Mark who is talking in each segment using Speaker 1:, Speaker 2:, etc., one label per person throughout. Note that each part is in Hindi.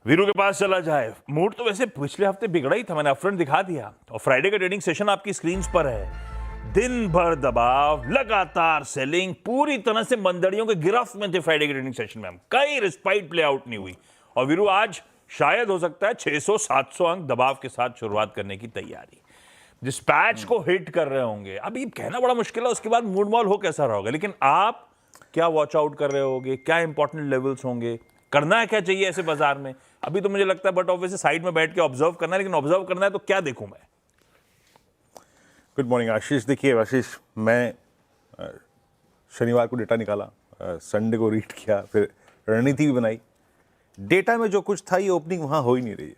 Speaker 1: वीरू के पास चला जाए। मूड तो वैसे पिछले हफ्ते बिगड़ा ही था, मैंने अपफ्रंट दिखा दिया। और फ्राइडे का ट्रेडिंग सेशन आपकी स्क्रीन पर है। दिन भर दबाव, लगातार सेलिंग, पूरी तरह से मंदड़ियों के गिरफ्त में थे फ्राइडे के ट्रेडिंग सेशन में हम। कई रिस्पाइट प्ले आउट नहीं हुई और वीरू आज शायद हो सकता है 600-700 अंक दबाव के साथ शुरुआत करने की तैयारी। जिस पैच को हिट कर रहे होंगे, अभी कहना बड़ा मुश्किल है उसके बाद मूड मॉल हो कैसा रहोगे, लेकिन आप क्या वॉच आउट कर रहे होगे, क्या इंपॉर्टेंट लेवल्स होंगे, करना है क्या चाहिए ऐसे बाजार में। अभी तो मुझे लगता है बट ऑब्वियसली साइड में बैठ के ऑब्जर्व करना है, लेकिन ऑब्जर्व करना है तो क्या देखूं मैं।
Speaker 2: गुड मॉर्निंग आशीष। देखिए आशीष, मैं शनिवार को डेटा निकाला, संडे को रीड किया, फिर रणनीति भी बनाई। डेटा में जो कुछ था ये ओपनिंग वहां हो ही नहीं रही है।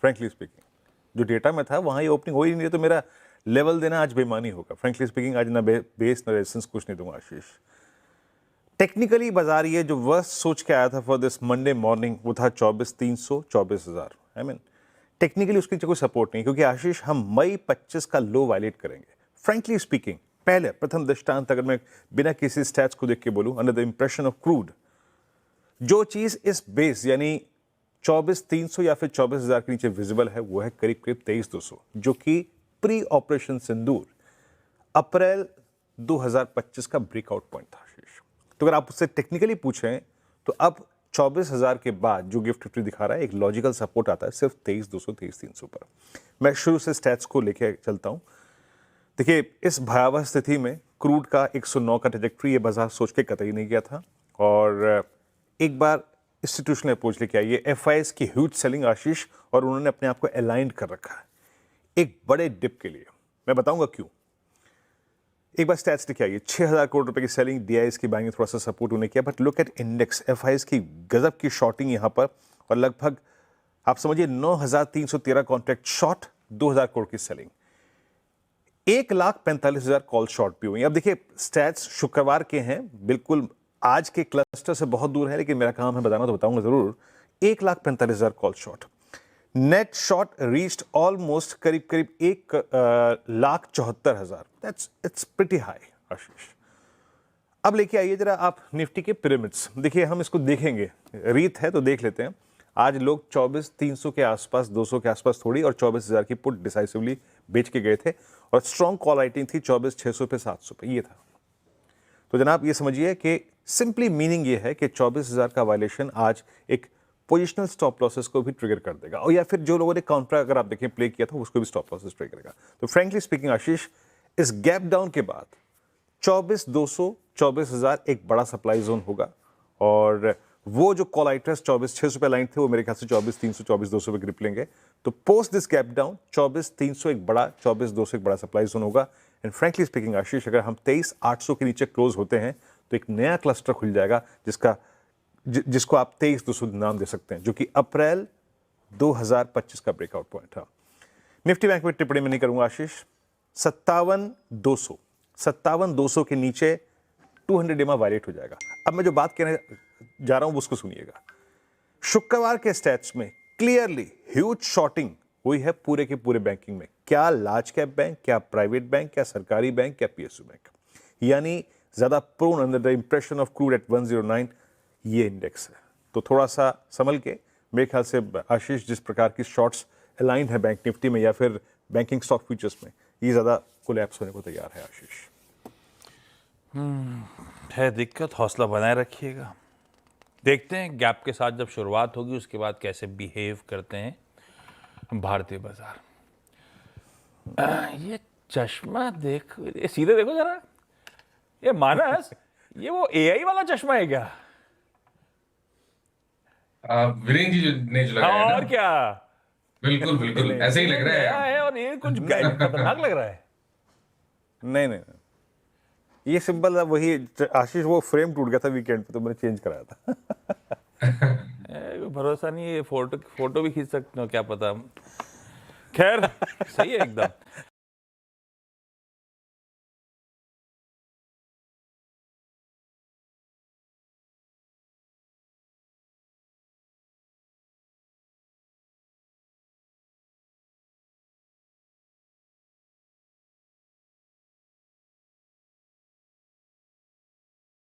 Speaker 2: फ्रेंकली स्पीकिंग जो डेटा में था वहां ये ओपनिंग हो ही नहीं रही, तो मेरा लेवल देना आज बेईमानी होगा। फ्रेंकली स्पीकिंग आज ना बेस ना रेजिस्टेंस कुछ नहीं दूंगा आशीष। टेक्निकली बाजार ये जो वर्स्ट सोच के आया था फॉर दिस मंडे मॉर्निंग वो था 24,300 24,000। आई मीन टेक्निकली उसके नीचे कोई सपोर्ट नहीं, क्योंकि आशीष हम मई 25 का लो वायलेट करेंगे। फ्रेंकली स्पीकिंग पहले प्रथम दृष्टांत अगर मैं बिना किसी स्टैट्स को देख के बोलूं, under the impression of crude, जो चीज इस बेस यानी 24,300 या फिर 24,000 के नीचे विजिबल है वो है करीब करीब 23,200, जो कि प्री ऑपरेशन सिंदूर अप्रैल 2025 का ब्रेकआउट पॉइंट था आशीष। तो अगर आप उससे टेक्निकली पूछें तो अब 24,000 के बाद जो गिफ्ट फिफ्टी दिखा रहा है एक लॉजिकल सपोर्ट आता है सिर्फ 23,200 23,300 पर। मैं शुरू से स्टैट्स को लेके चलता हूं। देखिए इस भयावह स्थिति में क्रूड का 109 का ट्रैजेक्टरी ये बाजार सोच के कतई नहीं गया था, और एक बार इंस्टीट्यूशनल अप्रोच लेके आई है एफआईएस की ह्यूज सेलिंग आशीष, और उन्होंने अपने आप को अलाइंड कर रखा है एक बड़े डिप के लिए। मैं बताऊंगा क्यों। एक बार स्टैट्स लेके आइए, 6,000 करोड़ रुपए की सेलिंग, डीआईएस की बाइंग थोड़ा सा सपोर्ट उन्हें किया, but look at index FIS की गजब की शॉर्टिंग यहां पर, और लगभग आप समझिए 9,313 कॉन्ट्रैक्ट शॉर्ट, 2,000 करोड़ की सेलिंग, 1,45,000 कॉल शॉर्ट भी हुई। अब देखिए स्टैट्स शुक्रवार के हैं, बिल्कुल आज के क्लस्टर से बहुत दूर है, लेकिन मेरा काम है बताना तो बताऊंगा जरूर। 1,45,000 call short, net short reached almost करीब करीब 1,74,000। दैट्स इट्स प्रीटी हाई आशीष। अब लेके आइए जरा आप निफ्टी के पिरामिड्स। देखिए हम इसको देखेंगे, रीत है तो देख लेते हैं। आज लोग 24,300 के आसपास, 200 के आसपास थोड़ी, और 24,000 की पुट डिसाइसिवली बेच के गए थे, और स्ट्रॉन्ग कॉल राइटिंग थी 24,600 पे 700 पे, ये था। तो जनाब ये समझिए कि सिंपली मीनिंग ये है कि 24,000 का वायलेशन आज एक पोजिशनल स्टॉप लॉसेस को भी ट्रिगर कर देगा, और या फिर जो लोगों ने काउंटर अगर आप देखें प्ले किया था उसको भी स्टॉप लॉसेस ट्रिगर करेगा। तो फ्रेंकली स्पीकिंग आशीष, इस गैप डाउन के बाद 24,200 24,000 एक बड़ा सप्लाई जोन होगा, और वो जो कॉल आइटर्स 24,600 पे लाइन थे वो मेरे ख्याल से 24,300 24,200 पे ग्रिप लेंगे। तो पोस्ट दिस गैप डाउन 24,300 एक बड़ा, 24,200 एक बड़ा सप्लाई जोन होगा। एंड फ्रेंकली स्पीकिंग आशीष, अगर हम 23,800 के नीचे क्लोज होते हैं तो एक नया क्लस्टर खुल जाएगा जिसको आप 23,200 नाम दे सकते हैं, जो कि अप्रैल 2025 का ब्रेकआउट पॉइंट था। निफ्टी बैंक में टिप्पणी में नहीं करूंगा आशीष। 57,200 के नीचे 200 डेमा वायलेट हो जाएगा। अब मैं जो बात कहने जा रहा हूं उसको सुनिएगा। शुक्रवार के स्टैट्स में क्लियरली ह्यूज शॉर्टिंग हुई है पूरे के पूरे बैंकिंग में, क्या लार्ज कैप बैंक, क्या प्राइवेट बैंक, क्या सरकारी बैंक, क्या पीएसयू बैंक, यानी ज्यादा prone under the impression of crude at 109 ये इंडेक्स है। तो थोड़ा सा संभल के, मेरे ख्याल से आशीष जिस प्रकार की शॉर्ट्स अलाइन है बैंक निफ्टी में या फिर बैंकिंग स्टॉक फ्यूचर्स में, ये ज्यादा कोलैप्स होने को तैयार है आशीष।
Speaker 1: है दिक्कत, हौसला बनाए रखिएगा। देखते हैं गैप के साथ जब शुरुआत होगी उसके बाद कैसे बिहेव करते हैं भारतीय बाजार। ये चश्मा देख, ये सीधे देखो जरा, ये मानस, ये वो एआई वाला चश्मा है क्या?
Speaker 3: वीरेंद्र जी ने जो लगाया है
Speaker 1: और
Speaker 3: ना,
Speaker 1: क्या,
Speaker 3: बिल्कुल बिल्कुल ऐसे ही लग रहा
Speaker 1: नया
Speaker 3: है।
Speaker 1: है और ये कुछ खतरनाक लग रहा है।
Speaker 2: नहीं नहीं नहीं, ये सिंपल वही आशीष, वो फ्रेम टूट गया था वीकेंड पे तो मैंने चेंज कराया था।
Speaker 1: भरोसा नहीं, ये फोटो भी खींच सकते हो क्या पता। खैर सही है एकदम।